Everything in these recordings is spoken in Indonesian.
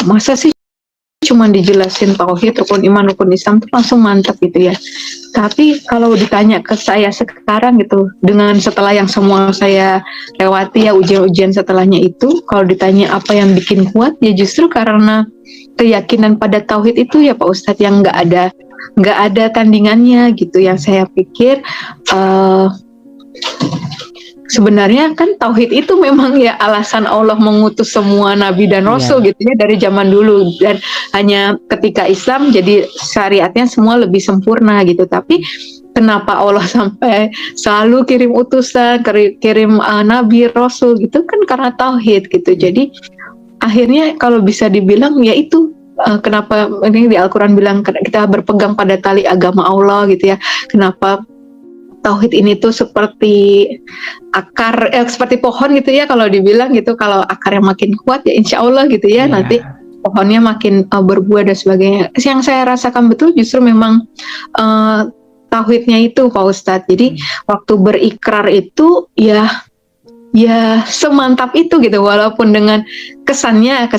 masa sih cuman dijelasin tauhid, rukun iman, rukun Islam tuh langsung mantap gitu ya. Tapi kalau ditanya ke saya sekarang gitu, dengan setelah yang semua saya lewati ya ujian-ujian setelahnya itu, kalau ditanya apa yang bikin kuat ya justru karena keyakinan pada tauhid itu ya Pak Ustadz, yang nggak ada tandingannya gitu. Yang saya pikir sebenarnya kan tauhid itu memang ya alasan Allah mengutus semua nabi dan rasul gitu ya dari zaman dulu, dan hanya ketika Islam jadi syariatnya semua lebih sempurna gitu. Tapi kenapa Allah sampai selalu kirim utusan, kirim nabi rasul gitu kan karena tauhid gitu. Jadi akhirnya kalau bisa dibilang ya itu kenapa ini di Al-Quran bilang kita berpegang pada tali agama Allah gitu ya. Kenapa tauhid ini tuh seperti akar, seperti pohon gitu ya kalau dibilang gitu, kalau akarnya makin kuat ya insya Allah gitu ya nanti pohonnya makin berbuah dan sebagainya. Yang saya rasakan betul justru memang tauhidnya itu Pak Ustadz. Jadi waktu berikrar itu ya semantap itu gitu, walaupun dengan kesannya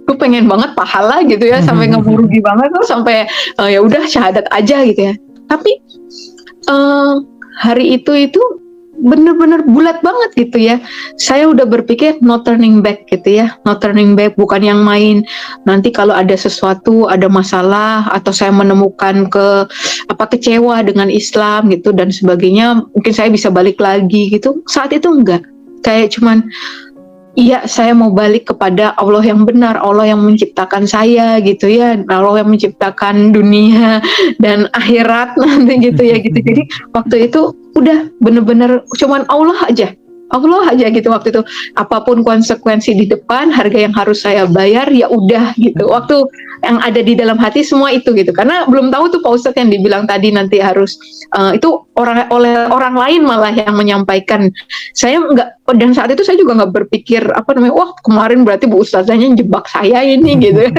gue pengen banget pahala gitu ya, sampai ngeburugi banget tuh, sampai ya udah syahadat aja gitu ya. Tapi hari itu bener-bener bulat banget gitu ya. Saya udah berpikir no turning back gitu ya, no turning back, bukan yang main. Nanti kalau ada sesuatu, ada masalah, atau saya menemukan kecewa dengan Islam gitu dan sebagainya, mungkin saya bisa balik lagi gitu. Saat itu enggak, kayak cuman iya, saya mau balik kepada Allah yang benar, Allah yang menciptakan saya gitu ya, Allah yang menciptakan dunia dan akhirat nanti gitu ya gitu. Jadi waktu itu udah bener-bener cuman Allah aja gitu waktu itu. Apapun konsekuensi di depan, harga yang harus saya bayar ya udah gitu. Waktu yang ada di dalam hati semua itu gitu. Karena belum tahu tuh Pak Ustadz yang dibilang tadi nanti harus itu oleh orang lain malah yang menyampaikan. Saya enggak, dan saat itu saya juga nggak berpikir wah kemarin berarti Bu Ustazahnya jebak saya ini gitu.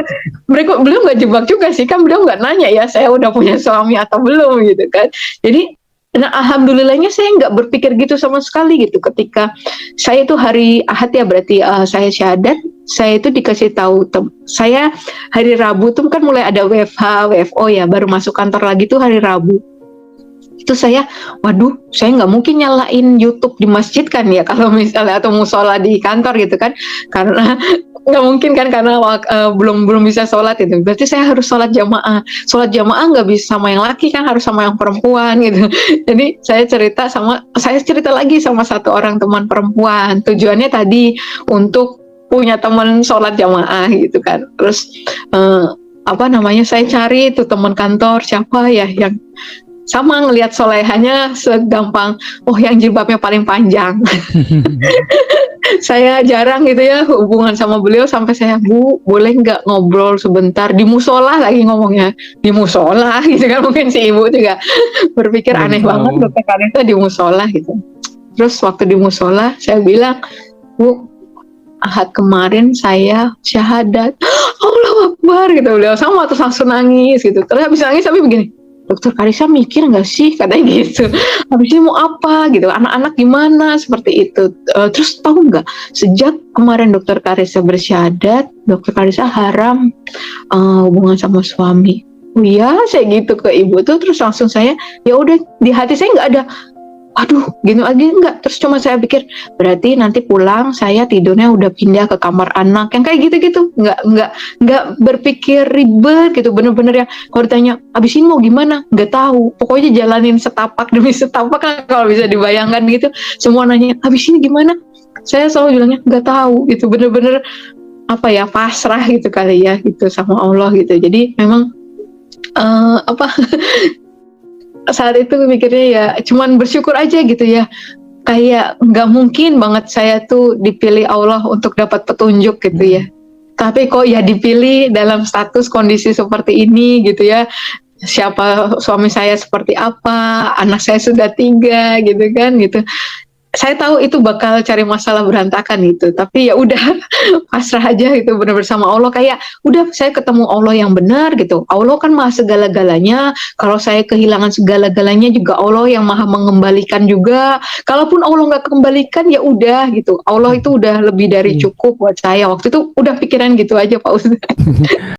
Beliau nggak jebak juga sih, kan beliau nggak nanya ya saya udah punya suami atau belum gitu kan. Jadi nah alhamdulillahnya saya nggak berpikir gitu sama sekali gitu. Ketika saya itu hari Ahad ya berarti saya syahadat, saya itu dikasih tahu saya hari Rabu tuh kan mulai ada WFH, WFO ya, baru masuk kantor lagi tuh hari Rabu. Itu saya, waduh, saya nggak mungkin nyalain YouTube di masjid kan ya, kalau misalnya atau musola di kantor gitu kan, karena nggak mungkin kan, karena belum bisa sholat itu. Berarti saya harus sholat jamaah nggak bisa sama yang laki kan, harus sama yang perempuan gitu. Jadi saya cerita lagi sama satu orang teman perempuan, tujuannya tadi untuk punya teman sholat jamaah gitu kan. Terus saya cari tuh teman kantor siapa ya yang sama ngelihat solehannya segampang, yang jilbabnya paling panjang. Saya jarang gitu ya hubungan sama beliau, sampai saya, Bu, boleh nggak ngobrol sebentar di musola, lagi ngomongnya di musola gitu kan. Mungkin si ibu juga berpikir aneh banget Dokter Karissa di musola gitu. Terus waktu di musola saya bilang, Bu, Ahad kemarin saya syahadat. Allahu Akbar gitu beliau, sama terus langsung nangis gitu. Terus habis nangis tapi begini, Dokter Karissa mikir nggak sih, katanya gitu. Habis ini mau apa gitu, anak-anak gimana, seperti itu. Terus tahu nggak, sejak kemarin Dokter Karissa bersyahadat, Dokter Karissa haram hubungan sama suami. Oh iya, saya gitu ke ibu tuh. Terus langsung saya, ya udah, di hati saya nggak ada aduh gini lagi, enggak. Terus cuma saya pikir, berarti nanti pulang saya tidurnya udah pindah ke kamar anak, yang kayak gitu-gitu. Enggak berpikir ribet gitu, bener-bener ya. Kalau ditanya abis ini mau gimana, nggak tahu, pokoknya jalanin setapak demi setapak kan, kalau bisa dibayangkan gitu. Semua nanya abis ini gimana, saya selalu bilangnya nggak tahu gitu. Bener-bener pasrah gitu kali ya gitu sama Allah gitu. Jadi memang saat itu mikirnya ya cuman bersyukur aja gitu ya, kayak nggak mungkin banget saya tuh dipilih Allah untuk dapat petunjuk gitu ya, tapi kok ya dipilih dalam status kondisi seperti ini gitu ya. Siapa suami saya seperti apa, anak saya sudah 3 gitu kan gitu. saya tahu itu bakal cari masalah berantakan gitu, tapi ya udah pasrah aja gitu benar-benar sama Allah, kayak udah saya ketemu Allah yang benar gitu. Allah kan Maha segala-galanya, kalau saya kehilangan segala-galanya juga Allah yang Maha mengembalikan juga. Kalaupun Allah nggak kembalikan ya udah gitu. Allah itu udah lebih dari Iya. cukup buat saya. Waktu itu udah pikiran gitu aja Pak Ustadz.